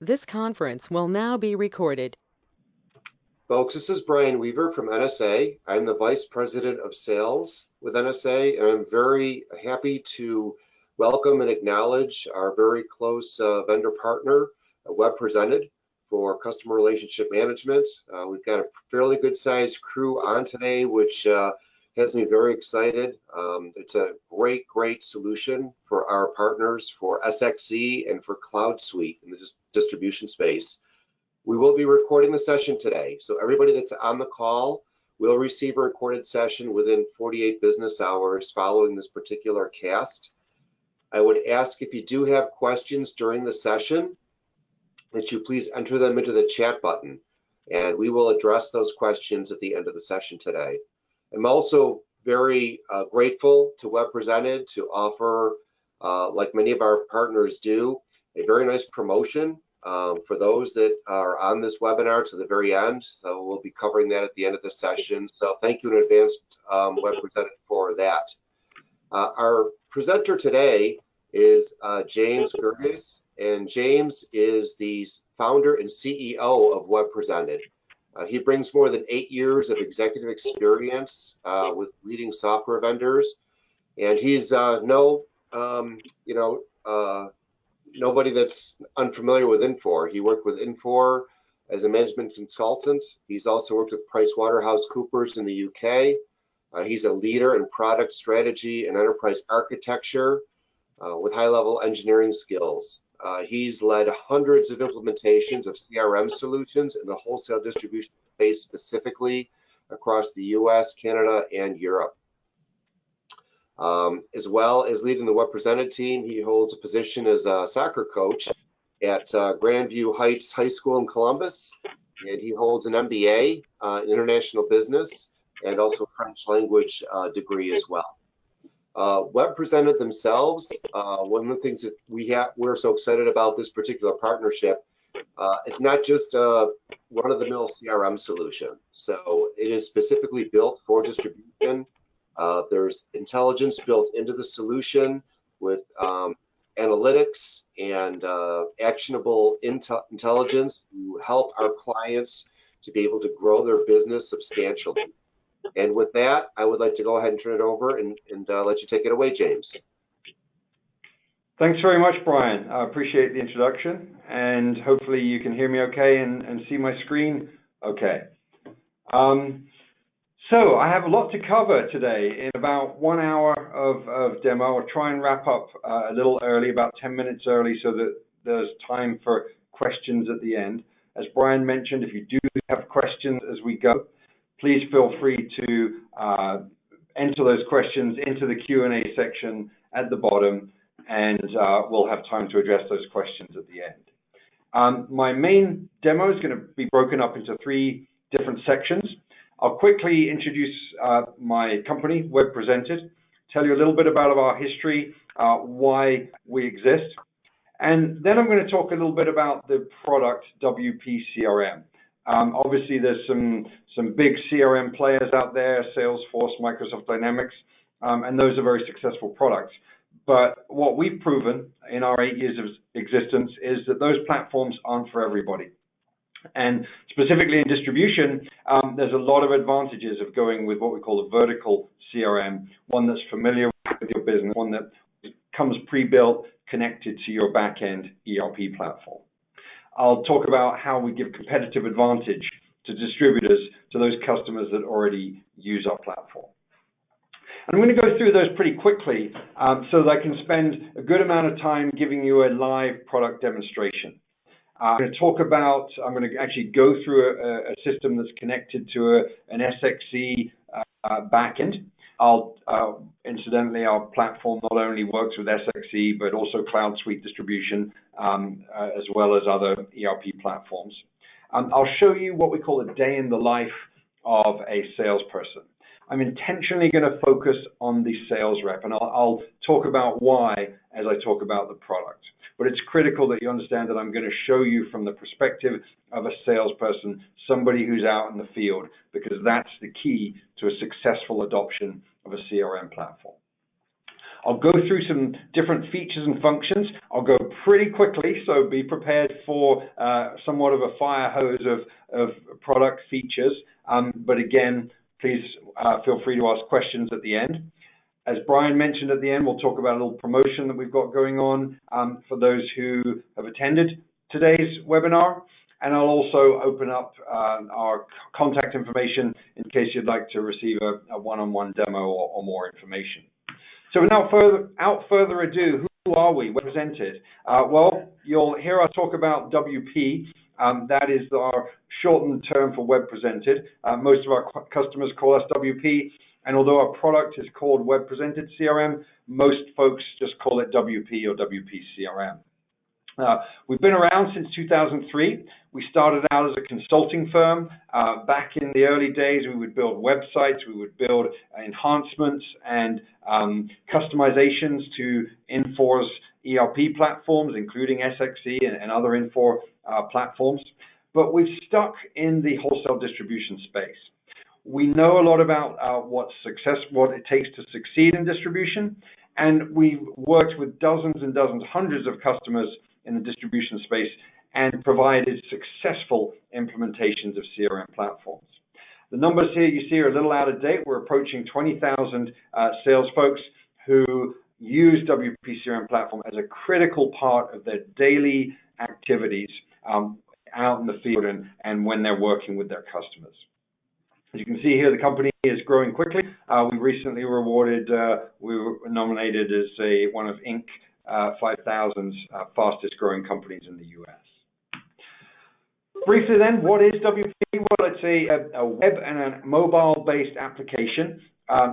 This conference will now be recorded. Folks, this is Brian Weaver from NSA. I'm the Vice President of Sales with NSA, and I'm very happy to welcome and acknowledge our very close vendor partner, WebPresent, for customer relationship management. We've got a fairly good sized crew on today, which has me very excited. It's a great solution for our partners for SXE and for Cloud Suite in the distribution space. We will be recording the session today, so everybody that's on the call will receive a recorded session within 48 business hours following this particular cast. I would ask, if you do have questions during the session, that you please enter them into the chat button, and we will address those questions at the end of the session today. I'm also very grateful to WebPresent to offer, like many of our partners do, a very nice promotion for those that are on this webinar to the very end. So we'll be covering that at the end of the session. So thank you in advance, WebPresent, for that. Our presenter today is James Gerges, and James is the founder and CEO of WebPresent. He brings more than 8 years of executive experience with leading software vendors, and he's nobody that's unfamiliar with Infor. He worked with Infor as a management consultant. He's also worked with PricewaterhouseCoopers in the UK. He's a leader in product strategy and enterprise architecture with high-level engineering skills. He's led hundreds of implementations of CRM solutions in the wholesale distribution space, specifically across the US, Canada, and Europe. As well as leading the WebPresent team, he holds a position as a soccer coach at Grandview Heights High School in Columbus, and he holds an MBA in international business and also a French language degree as well. WebPresent themselves, one of the things that we're so excited about this particular partnership, it's not just a run-of-the-mill CRM solution. So it is specifically built for distribution. There's intelligence built into the solution with analytics and actionable intelligence to help our clients to be able to grow their business substantially. And with that, I would like to go ahead and turn it over and let you take it away, James. Thanks very much, Brian. I appreciate the introduction, and hopefully you can hear me okay and see my screen okay. So I have a lot to cover today in about 1 hour of demo. I'll try and wrap up a little early, about 10 minutes early, so that there's time for questions at the end. As Brian mentioned, if you do have questions as we go, please feel free to enter those questions into the Q&A section at the bottom, and we'll have time to address those questions at the end. My main demo is going to be broken up into 3 different sections. I'll quickly introduce my company, WebPresent, tell you a little bit about our history, why we exist, and then I'm going to talk a little bit about the product WP CRM. Obviously, there's some big CRM players out there, Salesforce, Microsoft Dynamics, and those are very successful products. But what we've proven in our 8 years of existence is that those platforms aren't for everybody. And specifically in distribution, there's a lot of advantages of going with what we call a vertical CRM, one that's familiar with your business, one that comes pre-built, connected to your back-end ERP platform. I'll talk about how we give competitive advantage to distributors, to those customers that already use our platform. And I'm going to go through those pretty quickly so that I can spend a good amount of time giving you a live product demonstration. I'm going to actually go through a system that's connected to an SXE backend. Incidentally, our platform not only works with SXE, but also Cloud Suite distribution, as well as other ERP platforms. I'll show you what we call a day in the life of a salesperson. I'm intentionally going to focus on the sales rep, and I'll talk about why as I talk about the product. But it's critical that you understand that I'm going to show you from the perspective of a salesperson, somebody who's out in the field, because that's the key to a successful adoption of a CRM platform. I'll go through some different features and functions. I'll go pretty quickly, so be prepared for somewhat of a fire hose of product features. But again, please feel free to ask questions at the end. As Brian mentioned at the end, we'll talk about a little promotion that we've got going on for those who have attended today's webinar. And I'll also open up our contact information in case you'd like to receive a one-on-one demo or more information. So without further ado, who are we, WebPresented? Well, you'll hear us talk about WP. That is our shortened term for WebPresented. Most of our customers call us WP. And although our product is called WebPresent CRM, most folks just call it WP or WP CRM. We've been around since 2003. We started out as a consulting firm. Back in the early days, we would build websites, we would build enhancements and customizations to Infor ERP platforms, including SXE and other Infor platforms. But we've stuck in the wholesale distribution space. We know a lot about what it takes to succeed in distribution, and we've worked with dozens and dozens, hundreds of customers in the distribution space and provided successful implementations of CRM platforms. The numbers here you see are a little out of date. We're approaching 20,000 sales folks who use WP CRM platform as a critical part of their daily activities out in the field and when they're working with their customers. As you can see here, the company is growing quickly. We recently we were nominated as one of Inc. 5,000's fastest growing companies in the U.S. Briefly then, what is WP? Well, it's a web and a mobile-based application.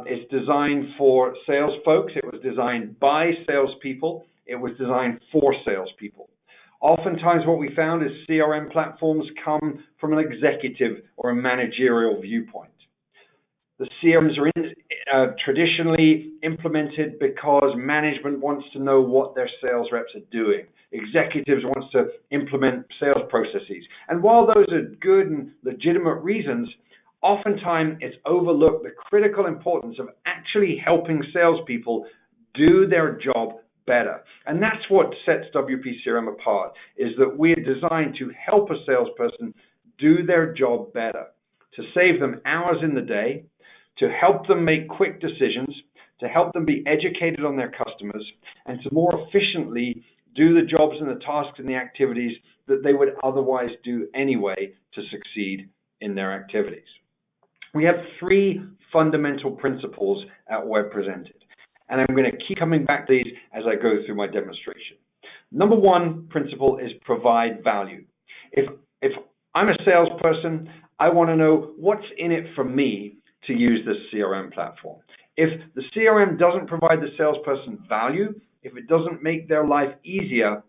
It's designed for sales folks. It was designed by salespeople. It was designed for salespeople. Oftentimes what we found is CRM platforms come from an executive or a managerial viewpoint. The CRMs are traditionally implemented because management wants to know what their sales reps are doing. Executives want to implement sales processes. And while those are good and legitimate reasons, oftentimes it's overlooked the critical importance of actually helping salespeople do their job better. And that's what sets WP CRM apart, is that we're designed to help a salesperson do their job better, to save them hours in the day, to help them make quick decisions, to help them be educated on their customers, and to more efficiently do the jobs and the tasks and the activities that they would otherwise do anyway to succeed in their activities. We have three fundamental principles at WebPresented, and I'm going to keep coming back to these as I go through my demonstration. Number one principle is provide value. If I'm a salesperson, I want to know what's in it for me to use this CRM platform. If the CRM doesn't provide the salesperson value, if it doesn't make their life easier,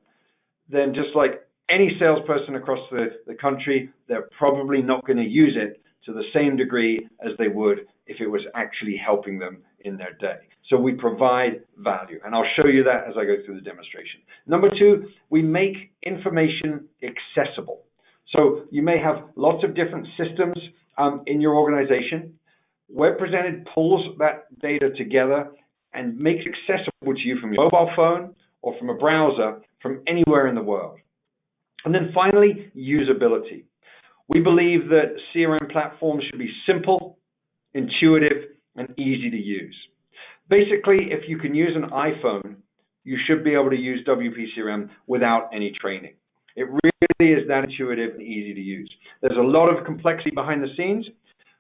then just like any salesperson across the country, they're probably not going to use it to the same degree as they would if it was actually helping them in their day. So we provide value, and I'll show you that as I go through the demonstration. Number two, we make information accessible. So you may have lots of different systems in your organization. WebPresented pulls that data together and makes it accessible to you from your mobile phone or from a browser from anywhere in the world. And then finally, usability. We believe that CRM platforms should be simple, intuitive, and easy to use. Basically, if you can use an iPhone, you should be able to use WP CRM without any training. It really is that intuitive and easy to use. There's a lot of complexity behind the scenes,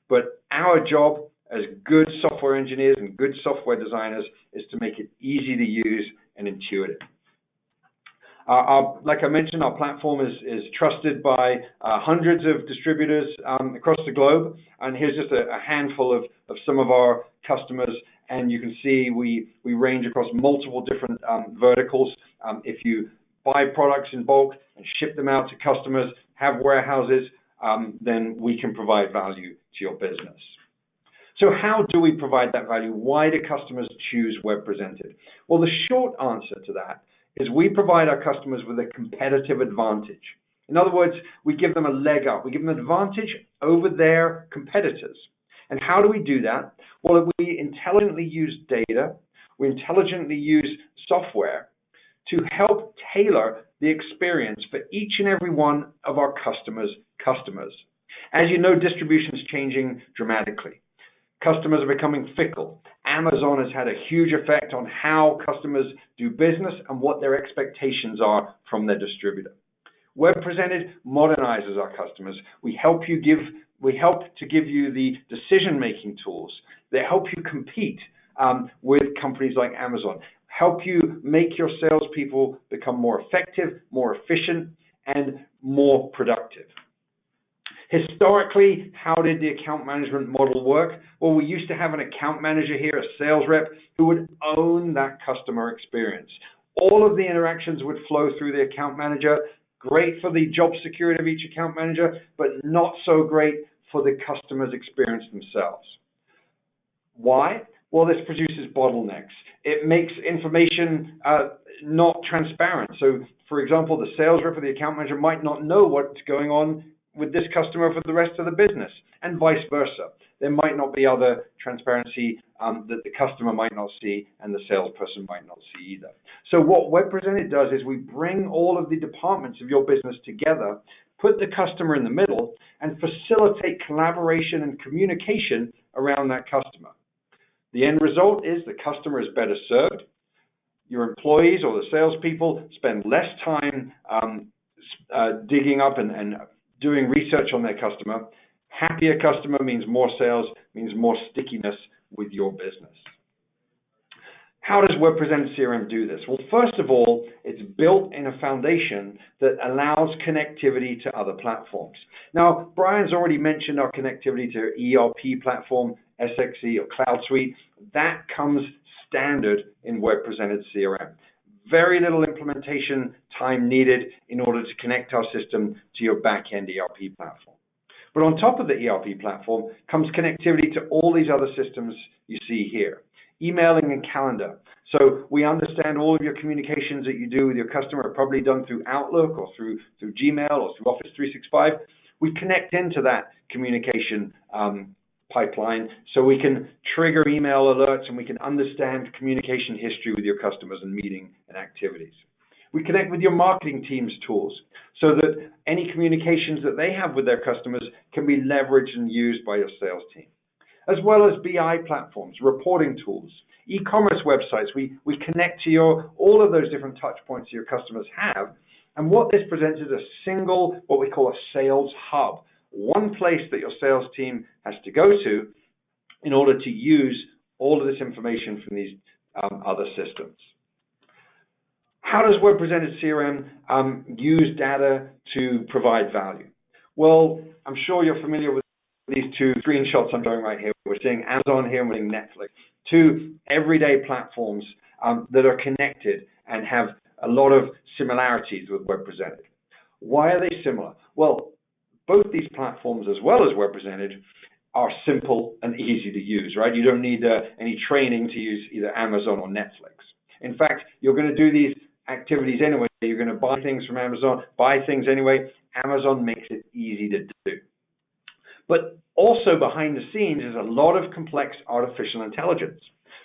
but our job as good software engineers and good software designers is to make it easy to use and intuitive. Like I mentioned, our platform is trusted by hundreds of distributors across the globe. And here's just a handful of some of our customers. And you can see we range across multiple different verticals. If you buy products in bulk and ship them out to customers, have warehouses, then we can provide value to your business. So how do we provide that value? Why do customers choose WebPresented? Well, the short answer to that is we provide our customers with a competitive advantage. In other words, we give them a leg up. We give them an advantage over their competitors. And how do we do that? Well, we intelligently use data. We intelligently use software to help tailor the experience for each and every one of our customers. As you know, distribution is changing dramatically. Customers are becoming fickle. Amazon has had a huge effect on how customers do business and what their expectations are from their distributor. WebPresent modernizes our customers. We help to give you the decision-making tools that help you compete with companies like Amazon, help you make your salespeople become more effective, more efficient, and more productive. Historically, how did the account management model work? Well, we used to have an account manager here, a sales rep, who would own that customer experience. All of the interactions would flow through the account manager. Great for the job security of each account manager, but not so great for the customer's experience themselves. Why? Well, this produces bottlenecks. It makes information not transparent. So, for example, the sales rep or the account manager might not know what's going on with this customer for the rest of the business, and vice versa. There might not be other transparency that the customer might not see and the salesperson might not see either. So what WebPresent does is we bring all of the departments of your business together, put the customer in the middle, and facilitate collaboration and communication around that customer. The end result is the customer is better served. Your employees or the salespeople spend less time digging up and doing research on their customer. Happier customer means more sales, means more stickiness with your business. How does WebPresent CRM do this? Well, first of all, it's built in a foundation that allows connectivity to other platforms. Now, Brian's already mentioned our connectivity to ERP platform, SXE or Cloud Suite. That comes standard in WebPresent CRM. Very little implementation time needed in order to connect our system to your back-end ERP platform. But on top of the ERP platform comes connectivity to all these other systems you see here. Emailing and calendar. So we understand all of your communications that you do with your customer are probably done through Outlook or through Gmail or through Office 365. We connect into that communication pipeline so we can trigger email alerts and we can understand communication history with your customers and meeting and activities. We connect with your marketing team's tools so that any communications that they have with their customers can be leveraged and used by your sales team. As well as BI platforms, reporting tools, e-commerce websites. We connect to all of those different touch points your customers have. And what this presents is a single, what we call a sales hub. One place that your sales team has to go to in order to use all of this information from these other systems. How does WebPresent CRM use data to provide value? Well, I'm sure you're familiar with these two screenshots I'm showing right here. We're seeing Amazon here and we're seeing Netflix. Two everyday platforms that are connected and have a lot of similarities with WebPresent. Why are they similar? Well, both these platforms, as well as WebPresent, are simple and easy to use, right? You don't need any training to use either Amazon or Netflix. In fact, you're going to do these activities anyway. You're going to buy things from Amazon, buy things anyway. Amazon makes it easy to do. But also behind the scenes is a lot of complex artificial intelligence.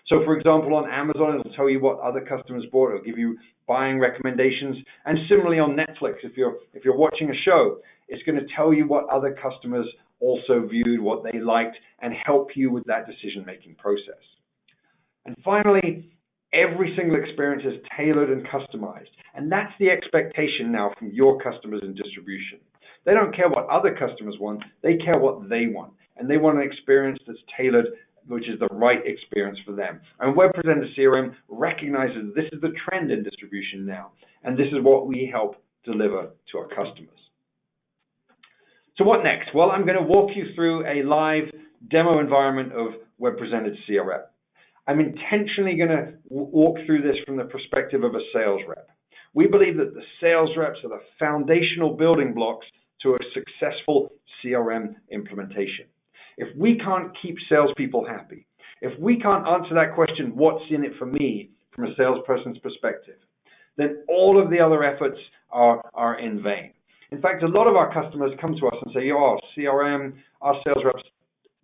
So for example, on Amazon, it'll tell you what other customers bought. It'll give you buying recommendations. And similarly on Netflix, if you're watching a show, it's going to tell you what other customers also viewed, what they liked, and help you with that decision-making process. And finally, every single experience is tailored and customized. And that's the expectation now from your customers in distribution. They don't care what other customers want, they care what they want. And they want an experience that's tailored, which is the right experience for them. And WebPresent CRM recognizes this is the trend in distribution now. And this is what we help deliver to our customers. So what next? Well, I'm going to walk you through a live demo environment of WebPresent CRM. I'm intentionally going to walk through this from the perspective of a sales rep. We believe that the sales reps are the foundational building blocks to a successful CRM implementation. If we can't keep salespeople happy, if we can't answer that question, what's in it for me, from a salesperson's perspective, then all of the other efforts are in vain. In fact, a lot of our customers come to us and say, CRM, our sales reps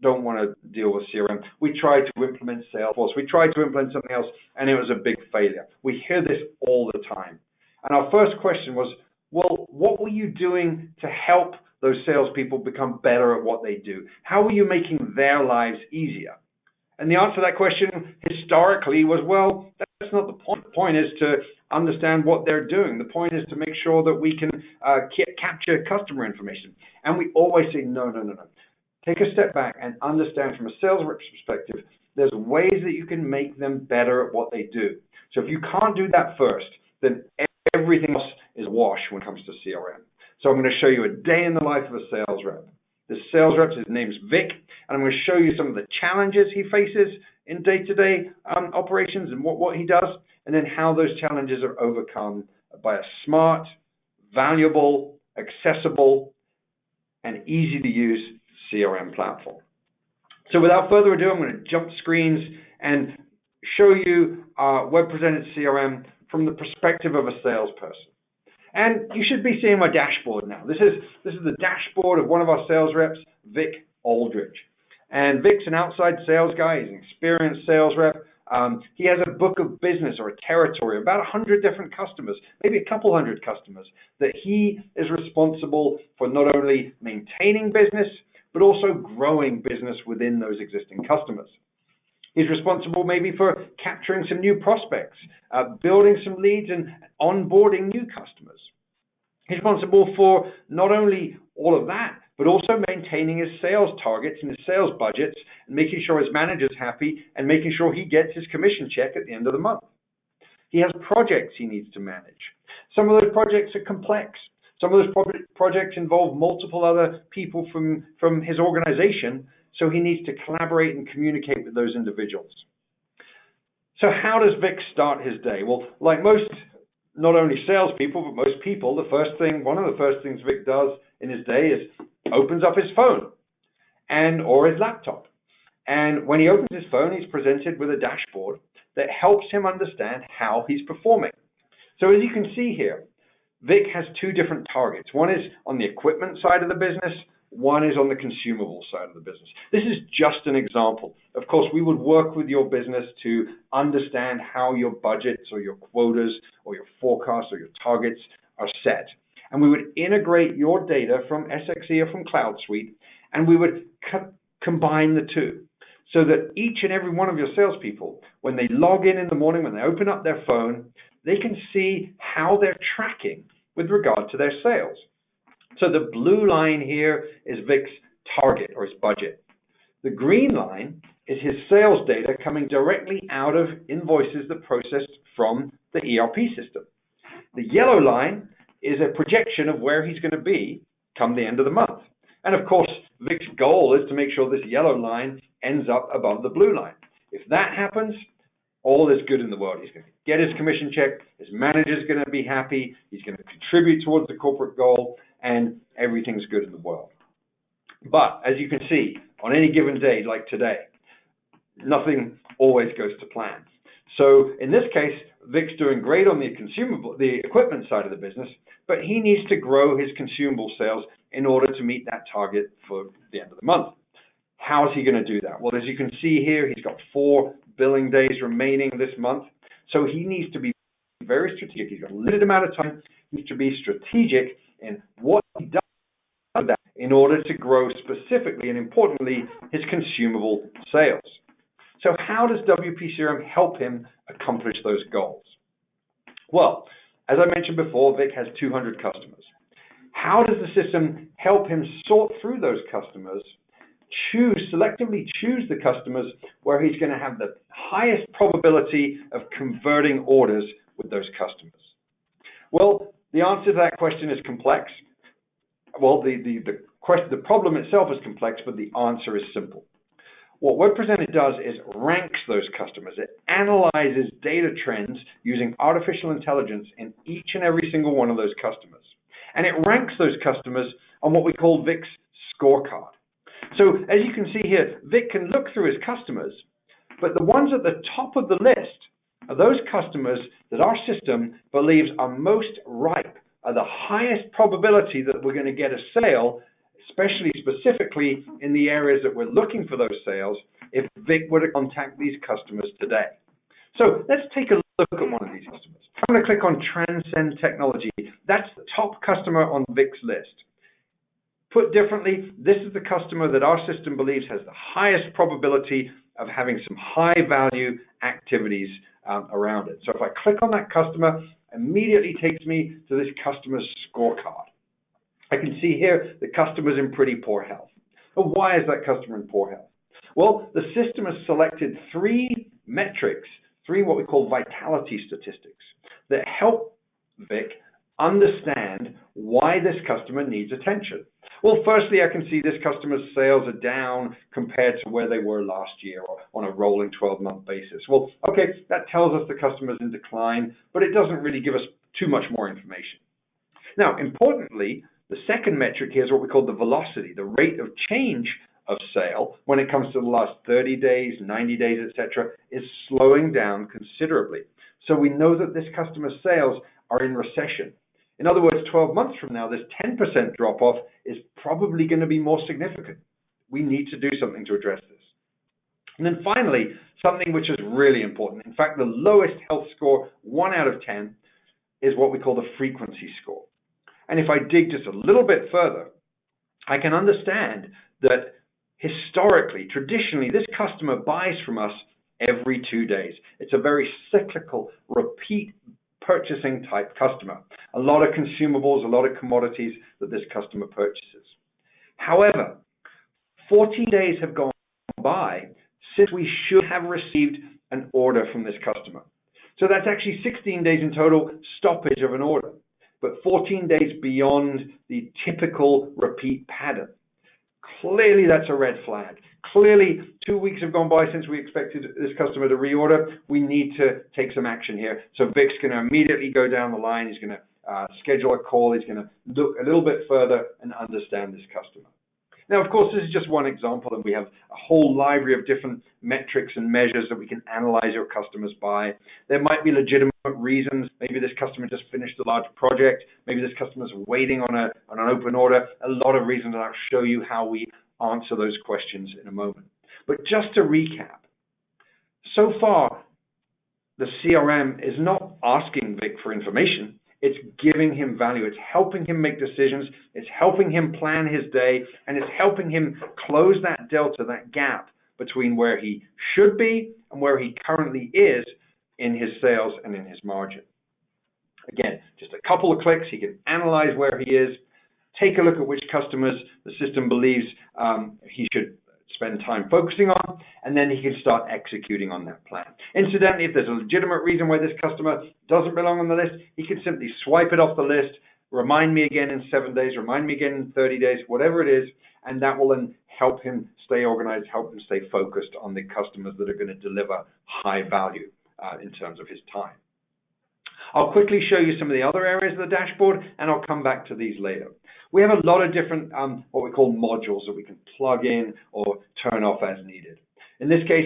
don't want to deal with CRM. We tried to implement Salesforce. We tried to implement something else, and it was a big failure. We hear this all the time. And our first question was, well, what were you doing to help those salespeople become better at what they do? How were you making their lives easier? And the answer to that question historically was, well, that's not the point. The point is to understand what they're doing. The point is to make sure that we can capture customer information. And we always say, no. Take a step back and understand from a sales rep's perspective, there's ways that you can make them better at what they do. So if you can't do that first, then everything else is wash when it comes to CRM. So I'm going to show you a day in the life of a sales rep. The sales rep, his name's Vic, and I'm going to show you some of the challenges he faces in day-to-day operations and what he does, and then how those challenges are overcome by a smart, valuable, accessible, and easy-to-use CRM platform. So without further ado, I'm going to jump screens and show you WebPresent CRM from the perspective of a salesperson. And you should be seeing my dashboard now. This is the dashboard of one of our sales reps, Vic Aldridge. And Vic's an outside sales guy. He's an experienced sales rep. He has a book of business or a territory, about 100 different customers, maybe a couple hundred customers, that he is responsible for not only maintaining business, but also growing business within those existing customers. He's responsible maybe for capturing some new prospects, building some leads and onboarding new customers. He's responsible for not only all of that, but also maintaining his sales targets and his sales budgets and making sure his manager's happy and making sure he gets his commission check at the end of the month. He has projects he needs to manage. Some of those projects are complex. Some of those projects involve multiple other people from his organization, so he needs to collaborate and communicate with those individuals. So how does Vic start his day? Well, like most, not only salespeople, but most people, one of the first things Vic does in his day is opens up his phone or his laptop. And when he opens his phone, he's presented with a dashboard that helps him understand how he's performing. So as you can see here, Vic has two different targets. One is on the equipment side of the business. One is on the consumable side of the business. This is just an example. Of course, we would work with your business to understand how your budgets or your quotas or your forecasts or your targets are set. And we would integrate your data from SXE or from Cloud Suite, and we would combine the two so that each and every one of your salespeople, when they log in the morning, when they open up their phone, they can see how they're tracking with regard to their sales. So the blue line here is Vic's target or his budget. The green line is his sales data coming directly out of invoices that processed from the ERP system. The yellow line is a projection of where he's going to be come the end of the month. And of course, Vic's goal is to make sure this yellow line ends up above the blue line. If that happens, all is good in the world. He's going to get his commission check, his manager's going to be happy, he's going to contribute towards the corporate goal, and everything's good in the world. But as you can see, on any given day like today, nothing always goes to plan. So in this case, Vic's doing great on the equipment side of the business, but he needs to grow his consumable sales in order to meet that target for the end of the month. How is he going to do that? Well, as you can see here, he's got 4 billing days remaining this month. So he needs to be very strategic. He's got a limited amount of time. He needs to be strategic in what he does in order to grow specifically and importantly his consumable sales. So how does WP CRM help him accomplish those goals? Well, as I mentioned before, Vic has 200 customers. How does the system help him sort through those customers, selectively choose the customers where he's going to have the highest probability of converting orders with those customers? Well, the answer to that question is complex. Well, the problem itself is complex, but the answer is simple. What WebPresent does is ranks those customers. It analyzes data trends using artificial intelligence in each and every single one of those customers. And it ranks those customers on what we call Vic's scorecard. So as you can see here, Vic can look through his customers, but the ones at the top of the list are those customers that our system believes are most ripe, are the highest probability that we're going to get a sale especially specifically in the areas that we're looking for those sales, if Vic were to contact these customers today. So let's take a look at one of these customers. I'm going to click on Transcend Technology. That's the top customer on Vic's list. Put differently, this is the customer that our system believes has the highest probability of having some high value activities around it. So if I click on that customer, immediately takes me to this customer's scorecard. I can see here the customer's in pretty poor health. Well, why is that customer in poor health? Well, the system has selected three metrics, three what we call vitality statistics, that help Vic understand why this customer needs attention. Well, firstly, I can see this customer's sales are down compared to where they were last year or on a rolling 12-month basis. Well, okay, that tells us the customer's in decline, but it doesn't really give us too much more information. Now, importantly, the second metric here is what we call the velocity, the rate of change of sale when it comes to the last 30 days, 90 days, etc., is slowing down considerably. So we know that this customer's sales are in recession. In other words, 12 months from now, this 10% drop-off is probably going to be more significant. We need to do something to address this. And then finally, something which is really important. In fact, the lowest health score, 1 out of 10, is what we call the frequency score. And if I dig just a little bit further, I can understand that historically, traditionally, this customer buys from us every 2 days. It's a very cyclical, repeat purchasing type customer. A lot of consumables, a lot of commodities that this customer purchases. However, 14 days have gone by since we should have received an order from this customer. So that's actually 16 days in total stoppage of an order, but 14 days beyond the typical repeat pattern. Clearly, that's a red flag. Clearly, 2 weeks have gone by since we expected this customer to reorder. We need to take some action here. So Vic's going to immediately go down the line. He's going to schedule a call. He's going to look a little bit further and understand this customer. Now, of course, this is just one example, and we have a whole library of different metrics and measures that we can analyze your customers by. There might be legitimate reasons. Maybe this customer just finished a large project. Maybe this customer's waiting on an open order. A lot of reasons, and I'll show you how we answer those questions in a moment. But just to recap, so far, the CRM is not asking Vic for information. It's giving him value. It's helping him make decisions. It's helping him plan his day, and it's helping him close that delta, that gap between where he should be and where he currently is in his sales and in his margin. Again, just a couple of clicks, he can analyze where he is, take a look at which customers the system believes he should spend time focusing on, and then he can start executing on that plan. Incidentally, if there's a legitimate reason why this customer doesn't belong on the list, he can simply swipe it off the list, remind me again in 7 days, remind me again in 30 days, whatever it is, and that will then help him stay organized, help him stay focused on the customers that are going to deliver high value in terms of his time. I'll quickly show you some of the other areas of the dashboard, and I'll come back to these later. We have a lot of different what we call modules that we can plug in or turn off as needed. In this case,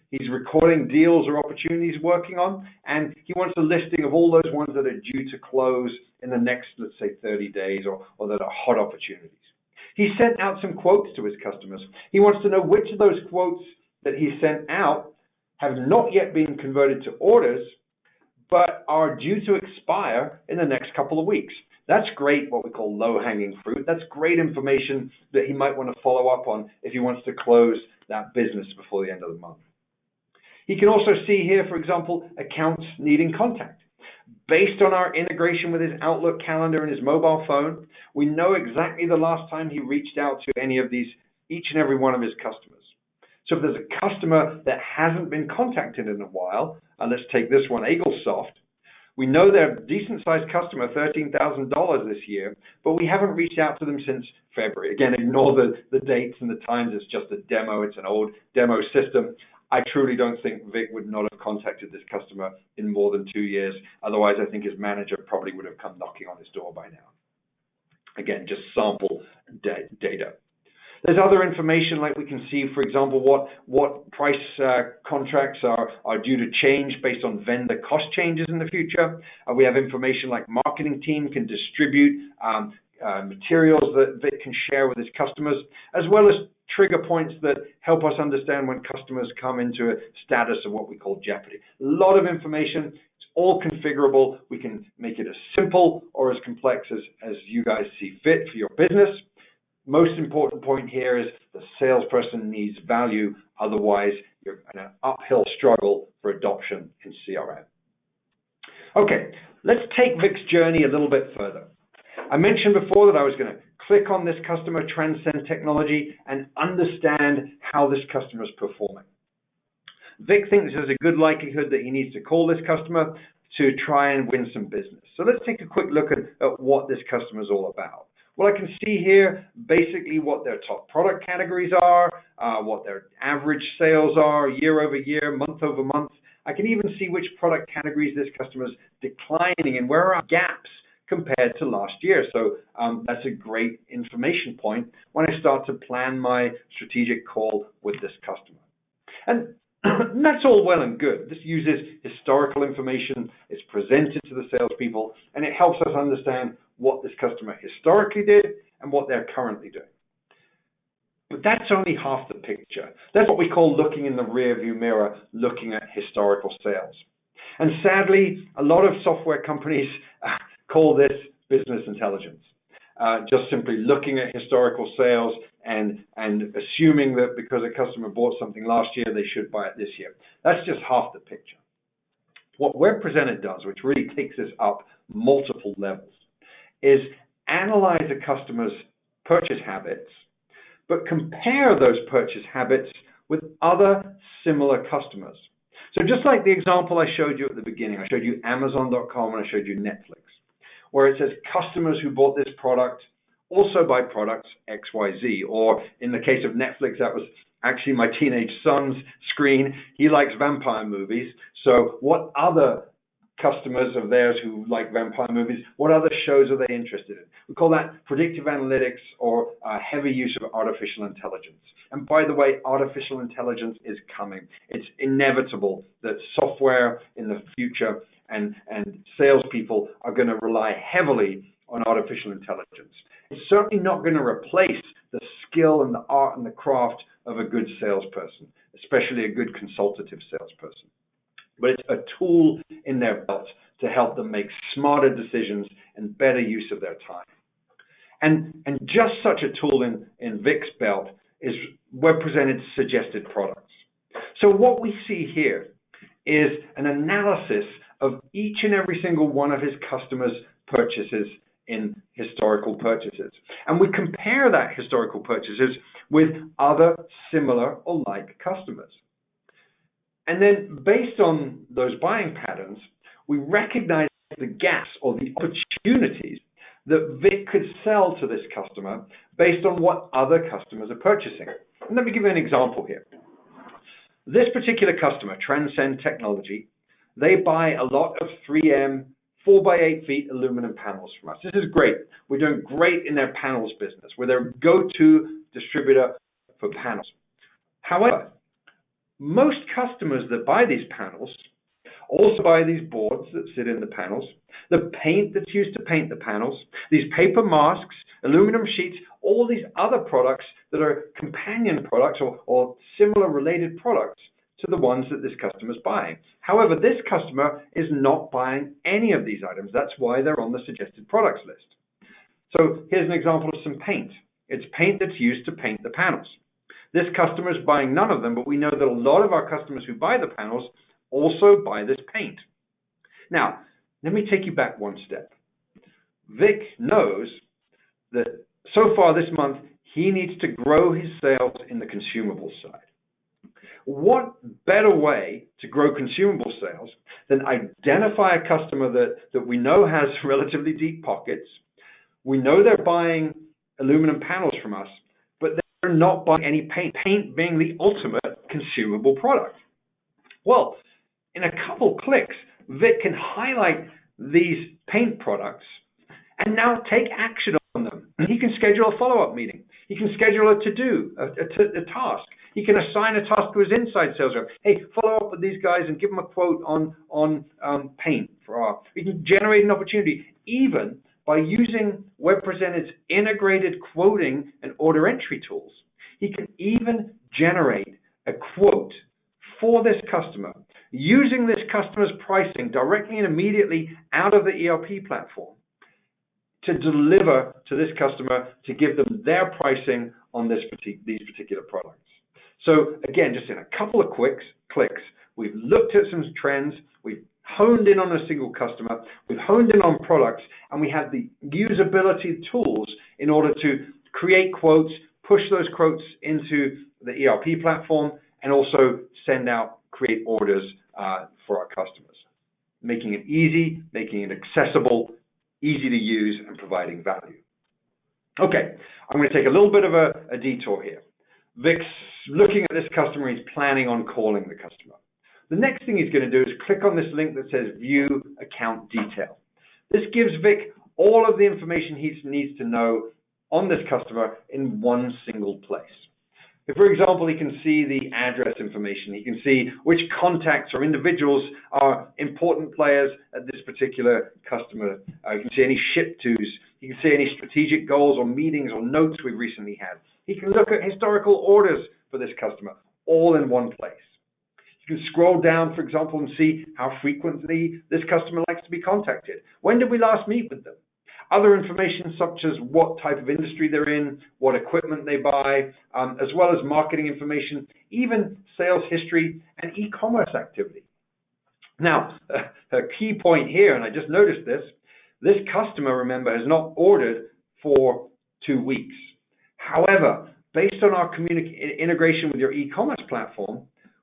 he's recording deals or opportunities working on, and he wants a listing of all those ones that are due to close in the next, let's say, 30 days or that are hot opportunities. He sent out some quotes to his customers. He wants to know which of those quotes that he sent out have not yet been converted to orders, but are due to expire in the next couple of weeks. That's great, what we call low-hanging fruit. That's great information that he might want to follow up on if he wants to close that business before the end of the month. He can also see here, for example, accounts needing contact. Based on our integration with his Outlook calendar and his mobile phone, we know exactly the last time he reached out to any of these, each and every one of his customers. So if there's a customer that hasn't been contacted in a while, and let's take this one, Eaglesoft, we know they're a decent-sized customer, $13,000 this year, but we haven't reached out to them since February. Again, ignore the dates and the times. It's just a demo. It's an old demo system. I truly don't think Vic would not have contacted this customer in more than 2 years. Otherwise, I think his manager probably would have come knocking on his door by now. Again, just sample data. There's other information, like we can see, for example, what price contracts are due to change based on vendor cost changes in the future. We have information like marketing team can distribute materials that Vic can share with his customers, as well as trigger points that help us understand when customers come into a status of what we call jeopardy. A lot of information. It's all configurable. We can make it as simple or as complex as you guys see fit for your business. Most important point here is the salesperson needs value. Otherwise, you're in an uphill struggle for adoption in CRM. Okay, let's take Vic's journey a little bit further. I mentioned before that I was going to click on this customer, transcend technology, and understand how this customer is performing. Vic thinks there's a good likelihood that he needs to call this customer to try and win some business. So let's take a quick look at what this customer is all about. Well, I can see here basically what their top product categories are, what their average sales are year over year, month over month. I can even see which product categories this customer is declining and where are gaps compared to last year. So that's a great information point when I start to plan my strategic call with this customer. And that's all well and good. This uses historical information, it's presented to the salespeople, and it helps us understand what this customer historically did and what they're currently doing. But that's only half the picture. That's what we call looking in the rearview mirror, looking at historical sales. And sadly, a lot of software companies call this business intelligence. Just simply looking at historical sales and assuming that because a customer bought something last year, they should buy it this year. That's just half the picture. What WebPresent does, which really takes this up multiple levels, is analyze a customer's purchase habits, but compare those purchase habits with other similar customers. So just like the example I showed you at the beginning, I showed you Amazon.com and I showed you Netflix, where it says customers who bought this product also buy products XYZ, or in the case of Netflix, that was actually my teenage son's screen. He likes vampire movies. So what other customers of theirs who like vampire movies, what other shows are they interested in? We call that predictive analytics or heavy use of artificial intelligence. And by the way, artificial intelligence is coming. It's inevitable that software in the future and salespeople are going to rely heavily on artificial intelligence. It's certainly not going to replace the skill and the art and the craft of a good salesperson, especially a good consultative salesperson. But it's a tool in their belt to help them make smarter decisions and better use of their time. And just such a tool in Vic's belt is WebPresent's suggested products. So what we see here is an analysis of each and every single one of his customers' purchases in historical purchases. And we compare that historical purchases with other similar or like customers. And then based on those buying patterns, we recognize the gaps or the opportunities that Vic could sell to this customer based on what other customers are purchasing. And let me give you an example here. This particular customer, Transcend Technology, they buy a lot of 3M 4x8 feet aluminum panels from us. This is great. We're doing great in their panels business. We're their go-to distributor for panels. However, most customers that buy these panels also buy these boards that sit in the panels, the paint that's used to paint the panels, these paper masks, aluminum sheets, all these other products that are companion products or similar related products to the ones that this customer is buying. However, this customer is not buying any of these items. That's why they're on the suggested products list. So here's an example of some paint. It's paint that's used to paint the panels. This customer is buying none of them, but we know that a lot of our customers who buy the panels also buy this paint. Now, let me take you back one step. Vic knows that so far this month, he needs to grow his sales in the consumable side. What better way to grow consumable sales than identify a customer that we know has relatively deep pockets, we know they're buying aluminum panels from us, but they're not buying any paint being the ultimate consumable product. Well, in a couple clicks, Vic can highlight these paint products and now take action on them. And he can schedule a follow-up meeting. He can schedule a to-do, a task. He can assign a task to his inside sales rep. Hey, follow up with these guys and give them a quote on paint. We can generate an opportunity, even by using WebPresent's integrated quoting and order entry tools, he can even generate a quote for this customer using this customer's pricing directly and immediately out of the ERP platform to deliver to this customer to give them their pricing on these particular products. So again, just in a couple of clicks, we've looked at some trends, we've honed in on a single customer, we've honed in on products, and we have the usability tools in order to create quotes, push those quotes into the ERP platform, and also create orders for our customers, making it easy, making it accessible, easy to use, and providing value. Okay, I'm going to take a little bit of a detour here. Vic's looking at this customer, he's planning on calling the customer. The next thing he's going to do is click on this link that says View Account Detail. This gives Vic all of the information he needs to know on this customer in one single place. If, for example, he can see the address information, he can see which contacts or individuals are important players at this particular customer. He can see any ship-tos, he can see any strategic goals or meetings or notes we've recently had. He can look at historical orders for this customer, all in one place. You can scroll down, for example, and see how frequently this customer likes to be contacted. When did we last meet with them? Other information such as what type of industry they're in, what equipment they buy, as well as marketing information, even sales history and e-commerce activity. Now, a key point here, and I just noticed this customer, remember, has not ordered for 2 weeks. However, based on our integration with your e-commerce platform,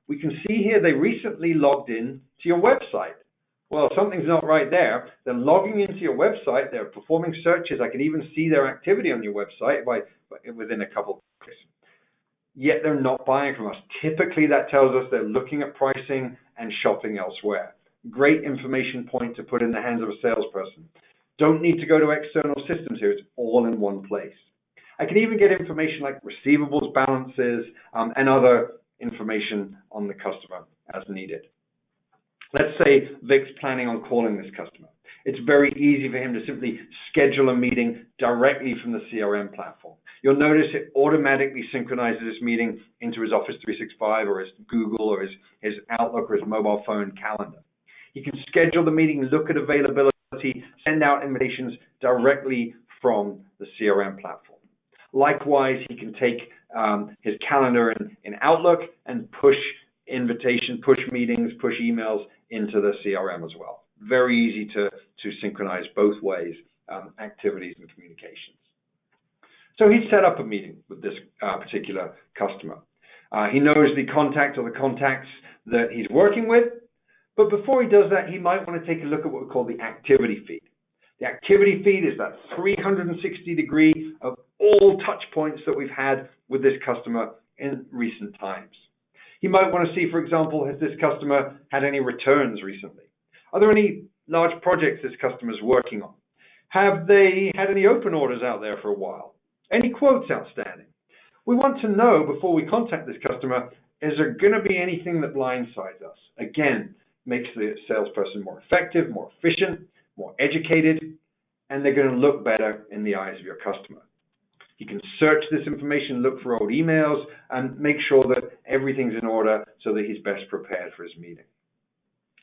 we can see here they recently logged in to your website. Well, something's not right there. They're logging into your website. They're performing searches. I can even see their activity on your website within a couple of clicks. Yet they're not buying from us. Typically, that tells us they're looking at pricing and shopping elsewhere. Great information point to put in the hands of a salesperson. Don't need to go to external systems here. It's all in one place. I can even get information like receivables balances and other information on the customer as needed. Let's say Vic's planning on calling this customer. It's very easy for him to simply schedule a meeting directly from the CRM platform. You'll notice it automatically synchronizes this meeting into his Office 365 or his Google or his Outlook or his mobile phone calendar. He can schedule the meeting, look at availability, send out invitations directly from the CRM platform. Likewise, he can take his calendar in Outlook and push invitation, push meetings, push emails into the CRM as well. Very easy to synchronize both ways, activities and communications. So he's set up a meeting with this particular customer. He knows the contact or the contacts that he's working with, but before he does that, he might want to take a look at what we call the activity feed. The activity feed is that 360 degree of all touch points that we've had with this customer in recent times. He might want to see, for example, has this customer had any returns recently? Are there any large projects this customer is working on? Have they had any open orders out there for a while? Any quotes outstanding? We want to know before we contact this customer, is there going to be anything that blindsides us? Again, makes the salesperson more effective, more efficient, more educated, and they're going to look better in the eyes of your customer. You can search this information, look for old emails, and make sure that everything's in order so that he's best prepared for his meeting.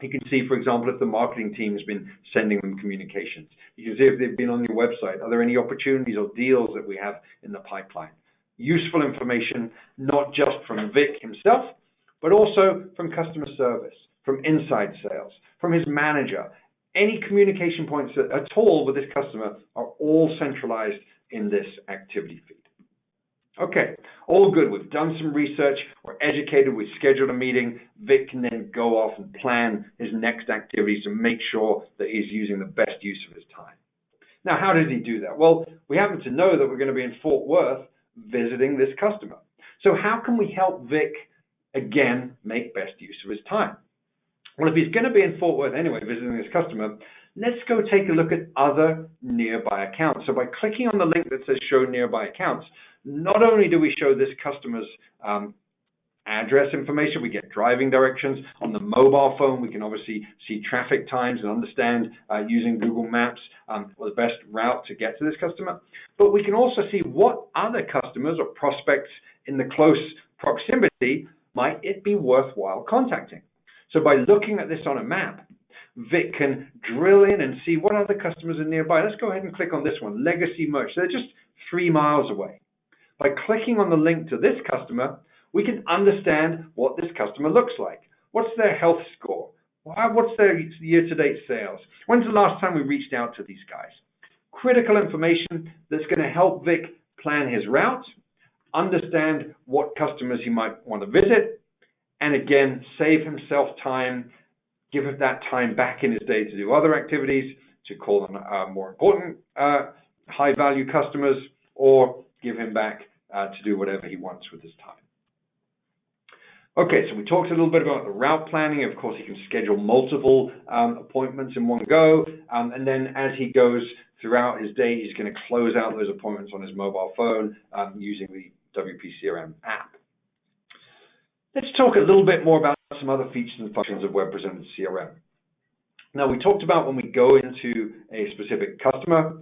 You can see, for example, if the marketing team has been sending them communications. You can see if they've been on your website. Are there any opportunities or deals that we have in the pipeline? Useful information, not just from Vic himself, but also from customer service, from inside sales, from his manager. Any communication points at all with this customer are all centralized in this activity feed. Okay, all good. We've done some research, we're educated, we've scheduled a meeting. Vic can then go off and plan his next activities to make sure that he's using the best use of his time. Now, how does he do that? Well, we happen to know that we're going to be in Fort Worth visiting this customer. So how can we help Vic, again, make best use of his time? Well, if he's going to be in Fort Worth anyway, visiting this customer, let's go take a look at other nearby accounts. So by clicking on the link that says Show Nearby Accounts, not only do we show this customer's address information. We get driving directions. On the mobile phone, we can obviously see traffic times and understand using Google Maps the best route to get to this customer. But we can also see what other customers or prospects in the close proximity might it be worthwhile contacting. So by looking at this on a map, Vic can drill in and see what other customers are nearby. Let's go ahead and click on this one, Legacy Merch. They're just 3 miles away. By clicking on the link to this customer, we can understand what this customer looks like. What's their health score? What's their year-to-date sales? When's the last time we reached out to these guys? Critical information that's going to help Vic plan his route, understand what customers he might want to visit, and again, save himself time, give him that time back in his day to do other activities, to call on more important high-value customers, or give him back to do whatever he wants with his time. Okay, so we talked a little bit about the route planning. Of course, he can schedule multiple appointments in one go, and then as he goes throughout his day, he's going to close out those appointments on his mobile phone using the WP CRM app. Let's talk a little bit more about some other features and functions of WebPresent CRM. Now, we talked about when we go into a specific customer,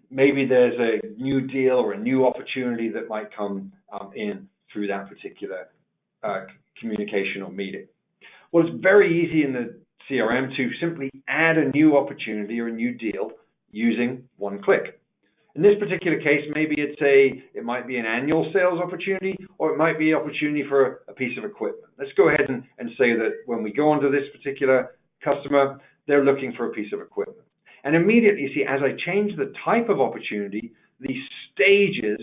maybe there's a new deal or a new opportunity that might come in through that particular communication or meeting. Well, it's very easy in the CRM to simply add a new opportunity or a new deal using one click. In this particular case, maybe it might be an annual sales opportunity, or it might be an opportunity for a piece of equipment. Let's go ahead and say that when we go onto this particular customer, they're looking for a piece of equipment. And immediately, you see, as I change the type of opportunity, the stages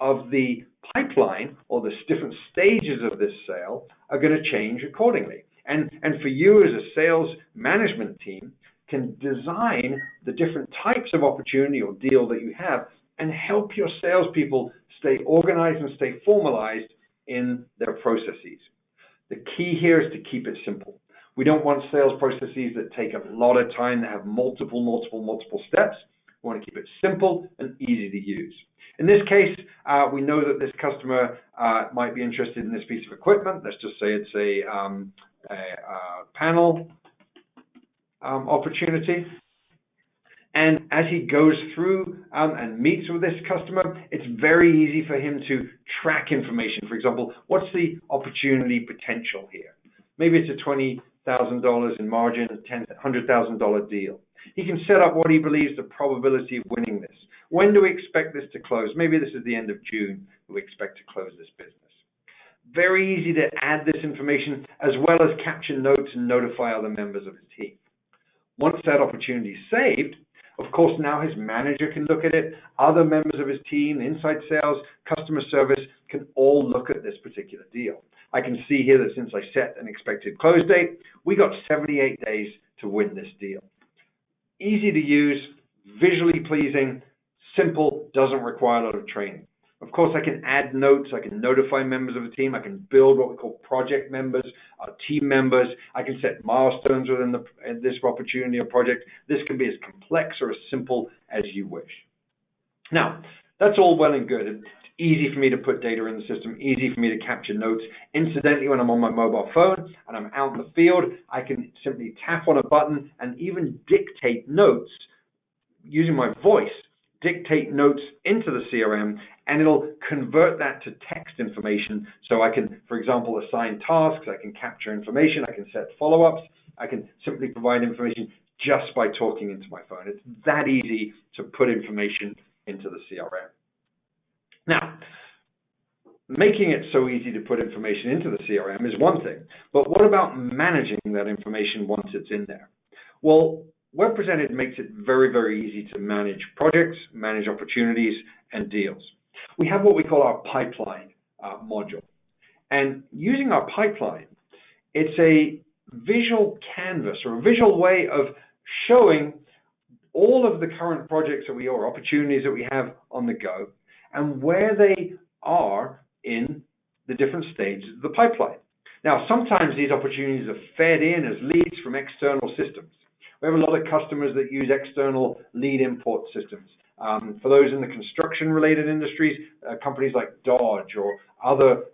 of the pipeline or the different stages of this sale are going to change accordingly. And for you as a sales management team, can design the different types of opportunity or deal that you have and help your salespeople stay organized and stay formalized in their processes. The key here is to keep it simple. We don't want sales processes that take a lot of time, that have multiple steps. We want to keep it simple and easy to use. In this case, we know that this customer might be interested in this piece of equipment. Let's just say it's a panel opportunity. And as he goes through and meets with this customer, it's very easy for him to track information. For example, what's the opportunity potential here? Maybe it's a $20,000 in margin, $100,000 deal. He can set up what he believes the probability of winning this. When do we expect this to close? Maybe this is the end of June we expect to close this business. Very easy to add this information as well as capture notes and notify other members of his team. Once that opportunity is saved, of course, now his manager can look at it. Other members of his team, inside sales, customer service, can all look at this particular deal. I can see here that since I set an expected close date, we got 78 days to win this deal. Easy to use, visually pleasing, simple, doesn't require a lot of training. Of course, I can add notes. I can notify members of the team. I can build what we call project members, team members. I can set milestones within this opportunity or project. This can be as complex or as simple as you wish. Now, that's all well and good. It's easy for me to put data in the system, easy for me to capture notes. Incidentally, when I'm on my mobile phone and I'm out in the field, I can simply tap on a button and even dictate notes using my voice, dictate notes into the CRM, and it'll convert that to text information. So I can, for example, assign tasks, I can capture information, I can set follow-ups, I can simply provide information just by talking into my phone. It's that easy to put information into the CRM. Now, making it so easy to put information into the CRM is one thing, but what about managing that information once it's in there? Well, WebPresent makes it very, very easy to manage projects, manage opportunities, and deals. We have what we call our pipeline module. And using our pipeline, it's a visual canvas or a visual way of showing all of the current projects that or opportunities that we have on the go and where they are in the different stages of the pipeline. Now, sometimes these opportunities are fed in as leads from external systems. We have a lot of customers that use external lead import systems. For those in the construction-related industries, companies like Dodge or other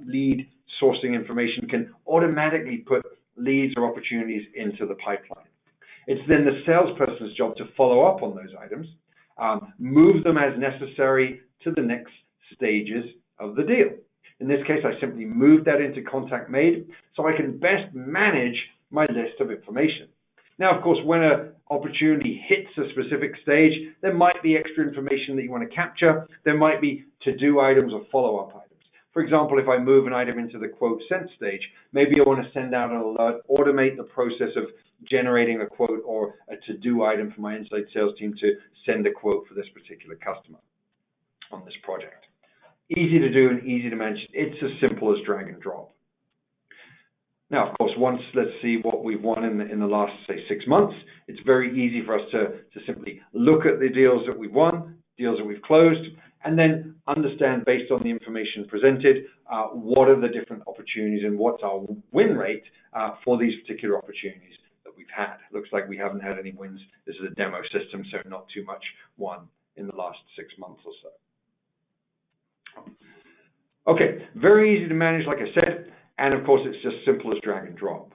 lead sourcing information can automatically put leads or opportunities into the pipeline. It's then the salesperson's job to follow up on those items, move them as necessary to the next stages of the deal. In this case, I simply move that into contact made so I can best manage my list of information. Now, of course, when an opportunity hits a specific stage, there might be extra information that you want to capture. There might be to-do items or follow-up items. For example, if I move an item into the quote sent stage, maybe I want to send out an alert, automate the process of generating a quote or a to-do item for my inside sales team to send a quote for this particular customer on this project. Easy to do and easy to manage. It's as simple as drag and drop. Now, of course, let's see what we've won in the last, say, 6 months. It's very easy for us to simply look at the deals that we've won, deals that we've closed, and then understand, based on the information presented, what are the different opportunities and what's our win rate for these particular opportunities that we've had. Looks like we haven't had any wins. This is a demo system, so not too much won in the last 6 months or so. Okay, very easy to manage, like I said. And of course, it's just simple as drag and drop.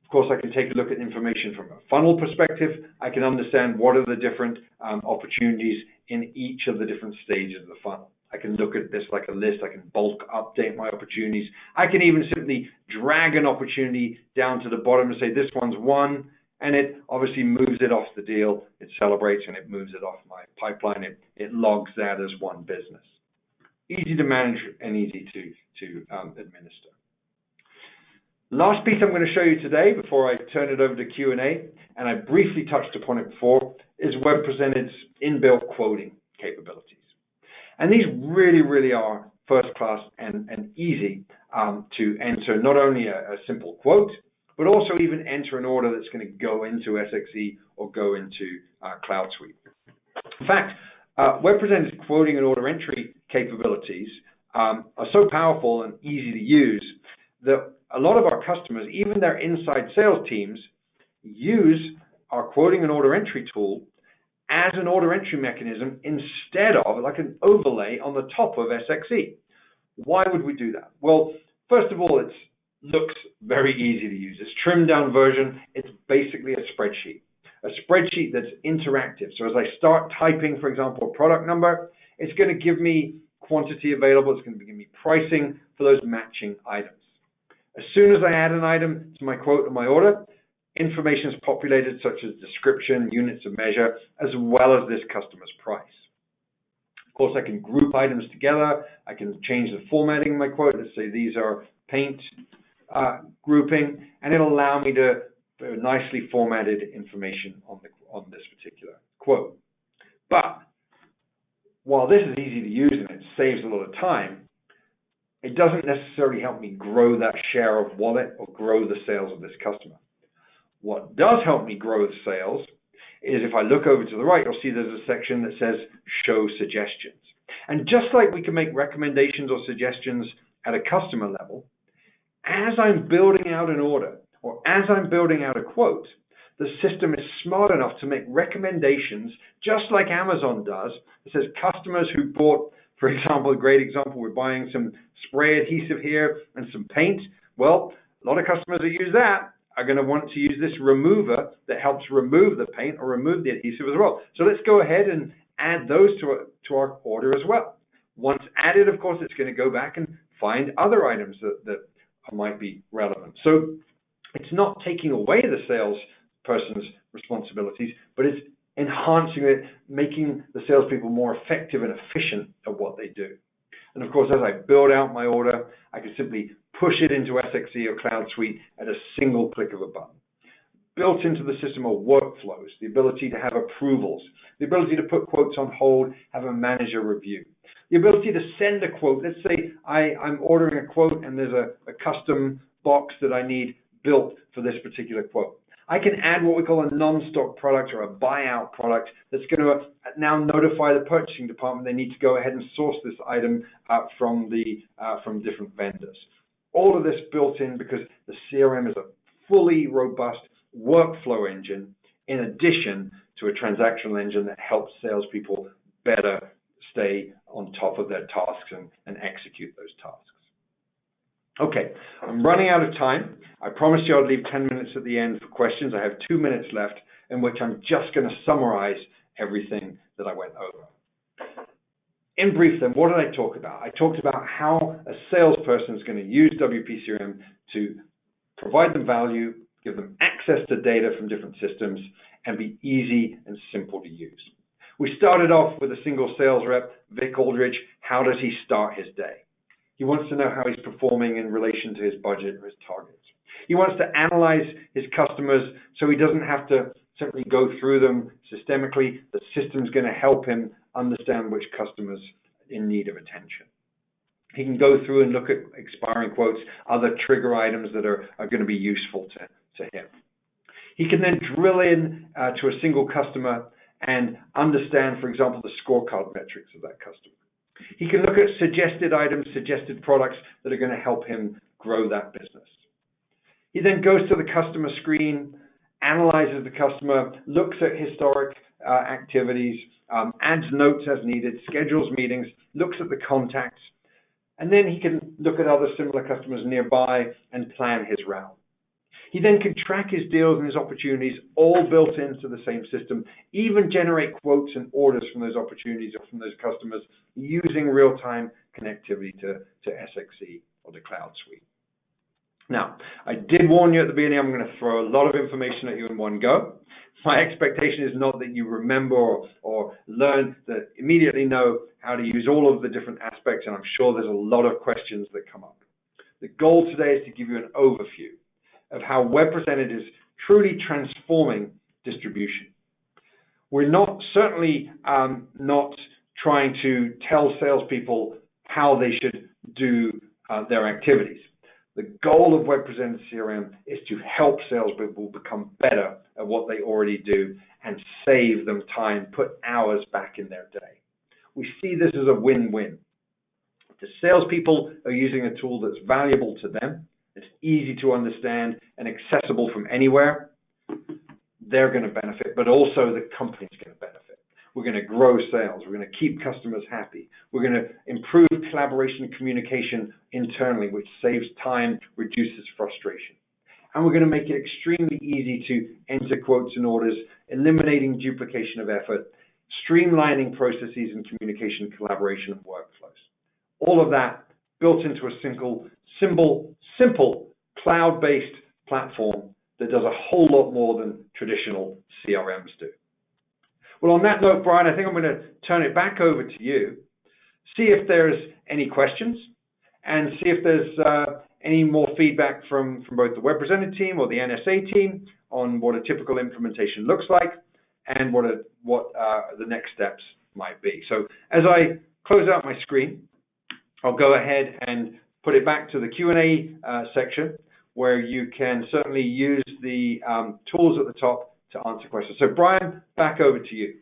Of course, I can take a look at information from a funnel perspective. I can understand what are the different opportunities in each of the different stages of the funnel. I can look at this like a list. I can bulk update my opportunities. I can even simply drag an opportunity down to the bottom and say, this one's won, and it obviously moves it off the deal. It celebrates and it moves it off my pipeline. It logs that as one business. Easy to manage and easy to administer. Last piece I'm going to show you today before I turn it over to Q&A, and I briefly touched upon it before, is WebPresent's inbuilt quoting capabilities. And these really, really are first class and easy to enter not only a simple quote, but also even enter an order that's going to go into SXE or go into Cloud Suite. In fact, WebPresent's quoting and order entry capabilities are so powerful and easy to use that a lot of our customers, even their inside sales teams, use our quoting and order entry tool as an order entry mechanism instead of like an overlay on the top of SXE. Why would we do that? Well, first of all, it looks very easy to use. It's trimmed down version. It's basically a spreadsheet that's interactive. So as I start typing, for example, a product number, it's going to give me quantity available. It's going to give me pricing for those matching items. As soon as I add an item to my quote or my order, information is populated such as description, units of measure, as well as this customer's price. Of course, I can group items together. I can change the formatting of my quote. Let's say these are paint grouping, and it'll allow me to nicely formatted information on this particular quote. But while this is easy to use and it saves a lot of time, it doesn't necessarily help me grow that share of wallet or grow the sales of this customer. What does help me grow the sales is if I look over to the right, you'll see there's a section that says Show Suggestions. And just like we can make recommendations or suggestions at a customer level, as I'm building out an order or as I'm building out a quote, the system is smart enough to make recommendations, just like Amazon does. It says customers who bought, for example, a great example, we're buying some spray adhesive here and some paint. Well, a lot of customers that use that are going to want to use this remover that helps remove the paint or remove the adhesive as well. So let's go ahead and add those to our order as well. Once added, of course, it's going to go back and find other items that might be relevant. So it's not taking away the salesperson's responsibilities, but it's enhancing it, making the salespeople more effective and efficient at what they do. And of course, as I build out my order, I can simply push it into SXE or Cloud Suite at a single click of a button. Built into the system are workflows, the ability to have approvals, the ability to put quotes on hold, have a manager review, the ability to send a quote. Let's say I'm ordering a quote and there's a custom box that I need built for this particular quote. I can add what we call a non-stock product or a buyout product that's going to now notify the purchasing department they need to go ahead and source this item from different vendors. All of this built in because the CRM is a fully robust workflow engine in addition to a transactional engine that helps salespeople better stay on top of their tasks and execute those tasks. Okay, I'm running out of time. I promised you I'd leave 10 minutes at the end for questions. I have 2 minutes left in which I'm just going to summarize everything that I went over. In brief then, what did I talk about? I talked about how a salesperson is going to use WP CRM to provide them value, give them access to data from different systems, and be easy and simple to use. We started off with a single sales rep, Vic Aldridge. How does he start his day? He wants to know how he's performing in relation to his budget or his targets. He wants to analyze his customers so he doesn't have to simply go through them systemically. The system's going to help him understand which customers are in need of attention. He can go through and look at expiring quotes, other trigger items that are going to be useful to him. He can then drill in to a single customer and understand, for example, the scorecard metrics of that customer. He can look at suggested items, suggested products that are going to help him grow that business. He then goes to the customer screen, analyzes the customer, looks at historic activities, adds notes as needed, schedules meetings, looks at the contacts, and then he can look at other similar customers nearby and plan his route. He then can track his deals and his opportunities all built into the same system, even generate quotes and orders from those opportunities or from those customers using real-time connectivity to SXE or the Cloud Suite. Now, I did warn you at the beginning, I'm going to throw a lot of information at you in one go. My expectation is not that you remember or learn to immediately know how to use all of the different aspects, and I'm sure there's a lot of questions that come up. The goal today is to give you an overview of how WebPresent is truly transforming distribution. We're certainly not trying to tell salespeople how they should do their activities. The goal of WebPresent CRM is to help salespeople become better at what they already do and save them time, put hours back in their day. We see this as a win-win. The salespeople are using a tool that's valuable to them, it's easy to understand and accessible from anywhere. They're going to benefit, but also the company's going to benefit. We're going to grow sales. We're going to keep customers happy. We're going to improve collaboration and communication internally, which saves time, reduces frustration. And we're going to make it extremely easy to enter quotes and orders, eliminating duplication of effort, streamlining processes and communication, collaboration, and workflows. All of that built into a simple cloud-based platform that does a whole lot more than traditional CRMs do. Well, on that note, Brian, I think I'm going to turn it back over to you, see if there's any questions, and see if there's any more feedback from both the WebPresent team or the NSA team on what a typical implementation looks like and what the next steps might be. So as I close out my screen, I'll go ahead and put it back to the Q&A section, where you can certainly use the tools at the top to answer questions. So Brian, back over to you.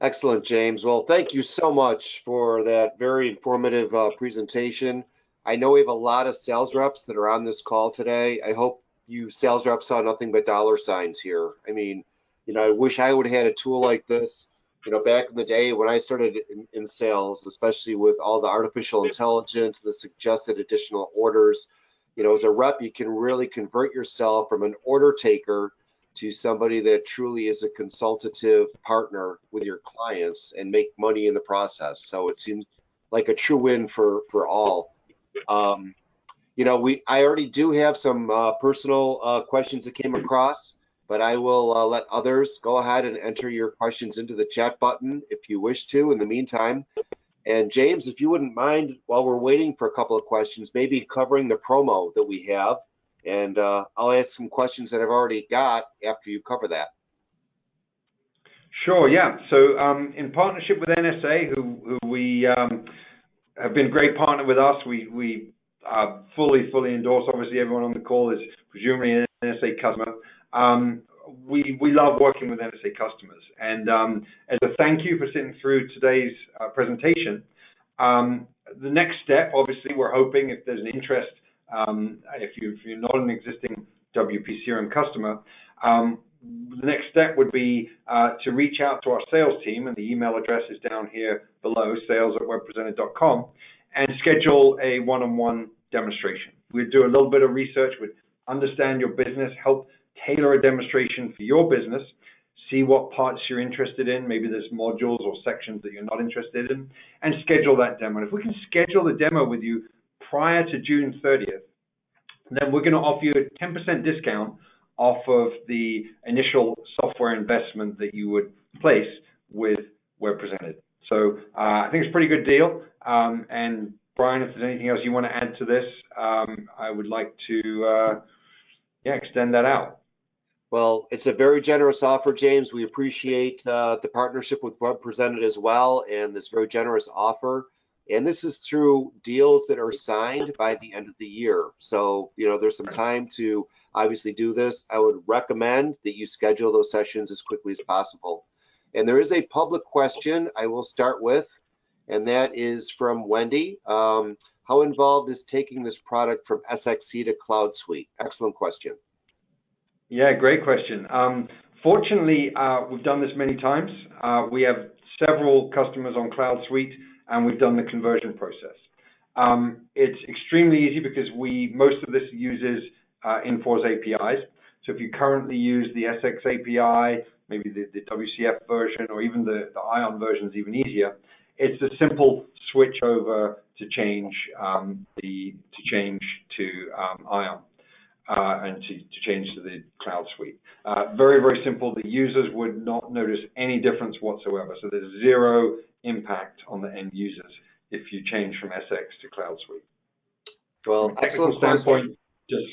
Excellent, James. Well, thank you so much for that very informative presentation. I know we have a lot of sales reps that are on this call today. I hope you sales reps saw nothing but dollar signs here. I mean, I wish I would have had a tool like this, back in the day when I started in sales, especially with all the artificial intelligence, the suggested additional orders. As a rep, you can really convert yourself from an order taker to somebody that truly is a consultative partner with your clients and make money in the process. So it seems like a true win for all. I already do have some personal questions that came across, but I will let others go ahead and enter your questions into the chat button if you wish to in the meantime. And James, if you wouldn't mind, while we're waiting for a couple of questions, maybe covering the promo that we have, and I'll ask some questions that I've already got after you cover that. Sure, yeah. So in partnership with NSA, who we have been a great partner with us, we fully endorse. Obviously, everyone on the call is presumably an NSA customer. We love working with NSA customers. And as a thank you for sitting through today's presentation, the next step, obviously, we're hoping if there's an interest, if you're not an existing WP CRM customer, the next step would be to reach out to our sales team, and the email address is down here below, sales@webpresented.com, and schedule a one-on-one demonstration. We'd do a little bit of research, we'd understand your business, help tailor a demonstration for your business, see what parts you're interested in, maybe there's modules or sections that you're not interested in, and schedule that demo. And if we can schedule the demo with you prior to June 30th, then we're going to offer you a 10% discount off of the initial software investment that you would place with WebPresent. So I think it's a pretty good deal. And Brian, if there's anything else you want to add to this, I would like to extend that out. Well, it's a very generous offer, James. We appreciate the partnership with WebPresent as well, and this very generous offer. And this is through deals that are signed by the end of the year. So, there's some time to obviously do this. I would recommend that you schedule those sessions as quickly as possible. And there is a public question I will start with, and that is from Wendy. How involved is taking this product from SXC to Cloud Suite? Excellent question. Yeah, great question. Fortunately, we've done this many times. We have several customers on Cloud Suite, and we've done the conversion process. It's extremely easy because most of this uses Infor APIs. So if you currently use the SX API, maybe the WCF version, or even the ION version is even easier. It's a simple switch over to change to ION. And to change to the Cloud Suite. Very, very simple. The users would not notice any difference whatsoever. So there's zero impact on the end users if you change from SX to Cloud Suite. Well, excellent question. Just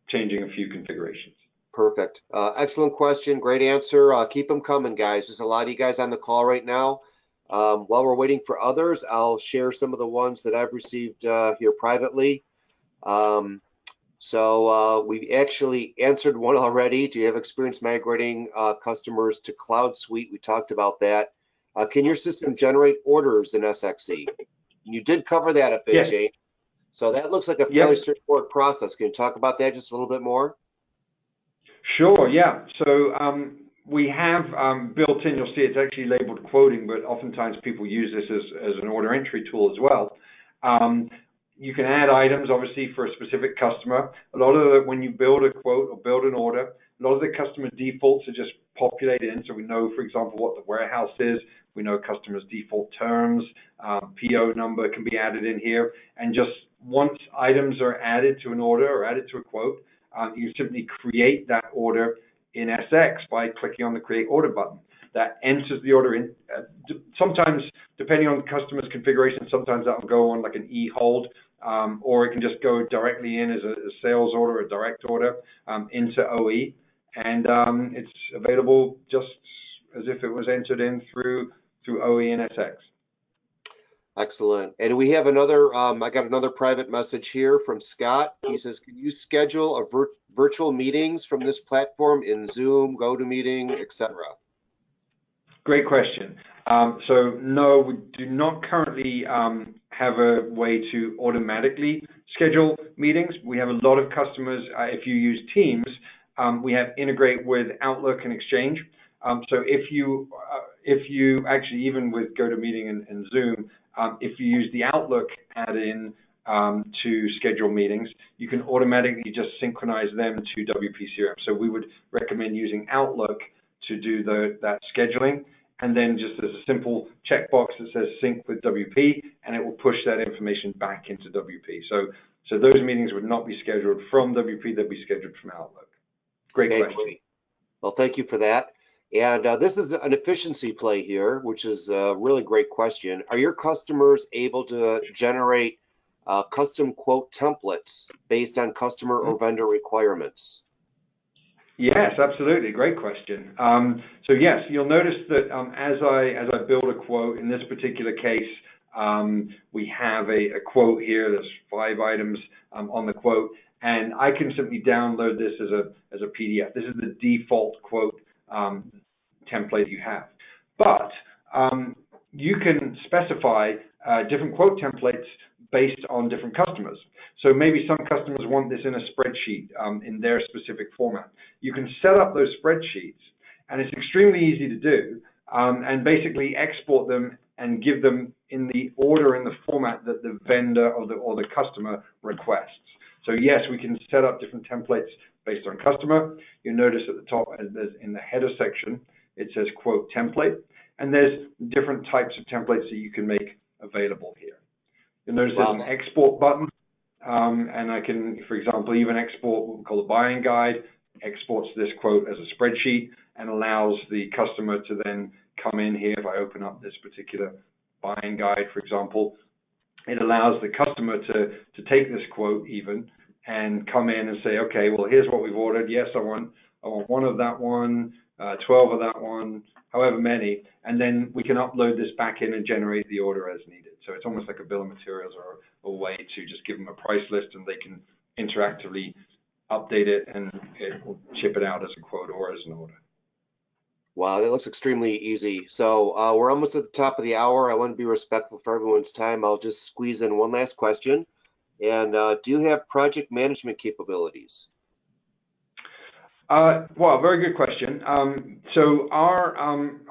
changing a few configurations. Perfect. Excellent question. Great answer. Keep them coming, guys. There's a lot of you guys on the call right now. While we're waiting for others, I'll share some of the ones that I've received here privately. So we actually answered one already. Do you have experience migrating customers to Cloud Suite? We talked about that. Can your system generate orders in SXC? You did cover that a bit, Jane. So that looks like a fairly straightforward process. Can you talk about that just a little bit more? Sure, yeah. So we have built in, you'll see it's actually labeled quoting, but oftentimes people use this as an order entry tool as well. You can add items, obviously, for a specific customer. A lot of when you build a quote or build an order, a lot of the customer defaults are just populated in. So we know, for example, what the warehouse is. We know customers' default terms. PO number can be added in here. And just once items are added to an order or added to a quote, you simply create that order in SX by clicking on the Create Order button. That enters the order in. Sometimes, depending on the customer's configuration, sometimes that will go on like an e-hold, or it can just go directly in as a sales order, a direct order into OE. And it's available just as if it was entered in through OE and SX. Excellent. And we have another, I got another private message here from Scott. He says, can you schedule a virtual meetings from this platform in Zoom, GoToMeeting, etc.? Great question. So no, we do not currently have a way to automatically schedule meetings. We have a lot of customers, if you use Teams, we have integrate with Outlook and Exchange. So if you actually, even with GoToMeeting and Zoom, if you use the Outlook add-in to schedule meetings, you can automatically just synchronize them to WP CRM. So we would recommend using Outlook to do that scheduling, and then just as a simple checkbox that says sync with WP, and it will push that information back into WP. So those meetings would not be scheduled from WP, they'd be scheduled from Outlook. Great question. Great. Well, thank you for that. And this is an efficiency play here, which is a really great question. Are your customers able to generate custom quote templates based on customer or vendor requirements? Yes, absolutely. Great question. So yes, you'll notice that as I build a quote, in this particular case, we have a quote here. There's 5 items on the quote, and I can simply download this as a PDF. This is the default quote template you have. But you can specify different quote templates based on different customers. So maybe some customers want this in a spreadsheet in their specific format. You can set up those spreadsheets, and it's extremely easy to do, and basically export them and give them in the order, in the format that the vendor or the customer requests. So yes, we can set up different templates based on customer. You'll notice at the top, in the header section, it says quote template, and there's different types of templates that you can make available here. You'll notice there's an export button, and I can, for example, even export what we call a buying guide, exports this quote as a spreadsheet and allows the customer to then come in here. If I open up this particular buying guide, for example, it allows the customer to take this quote even and come in and say, okay, well, here's what we've ordered. Yes, I want one of that one, 12 of that one, however many, and then we can upload this back in and generate the order as needed. So it's almost like a bill of materials or a way to just give them a price list and they can interactively update it and it will ship it out as a quote or as an order. Wow, that looks extremely easy. So we're almost at the top of the hour. I want to be respectful for everyone's time. I'll just squeeze in one last question. And do you have project management capabilities? Well, very good question. So our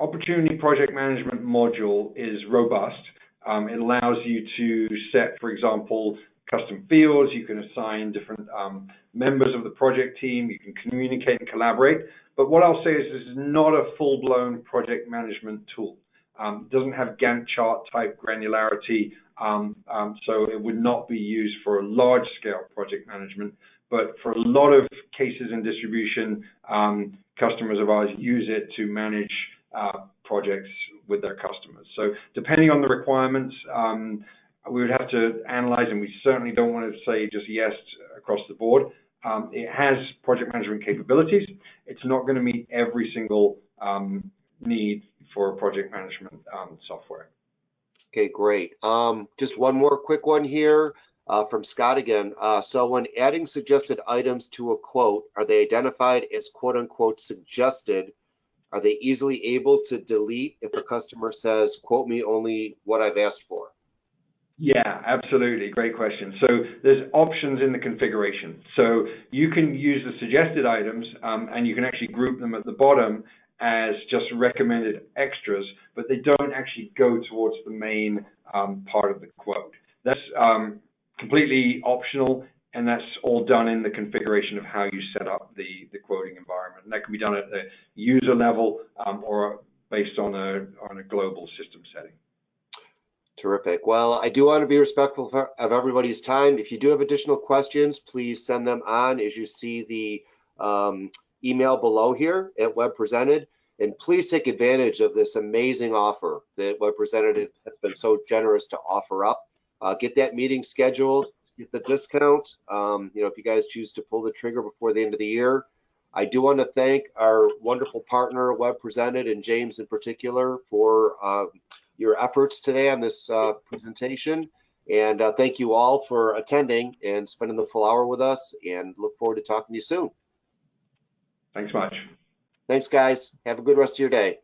opportunity project management module is robust. It allows you to set, for example, custom fields. You can assign different members of the project team. You can communicate and collaborate. But what I'll say is this is not a full-blown project management tool. It doesn't have Gantt chart type granularity, so it would not be used for large-scale project management. But for a lot of cases in distribution, customers of ours use it to manage projects with their customers. So depending on the requirements, we would have to analyze, and we certainly don't want to say just yes across the board. It has project management capabilities. It's not going to meet every single need for project management software. Okay, great. Just one more quick one here from Scott again. So when adding suggested items to a quote, are they identified as quote unquote suggested? Are they easily able to delete if a customer says, quote me only what I've asked for? Yeah, absolutely. Great question. So there's options in the configuration. So you can use the suggested items and you can actually group them at the bottom as just recommended extras, but they don't actually go towards the main part of the quote. That's completely optional, and that's all done in the configuration of how you set up the quoting environment. And that can be done at the user level or based on a global system setting. Terrific. Well, I do want to be respectful of everybody's time. If you do have additional questions, please send them on as you see the email below here at WebPresented. And please take advantage of this amazing offer that WebPresented has been so generous to offer up. Get that meeting scheduled, get the discount. If you guys choose to pull the trigger before the end of the year. I do want to thank our wonderful partner, WebPresented, and James in particular for your efforts today on this presentation. And thank you all for attending and spending the full hour with us, and look forward to talking to you soon. Thanks much. Thanks, guys. Have a good rest of your day.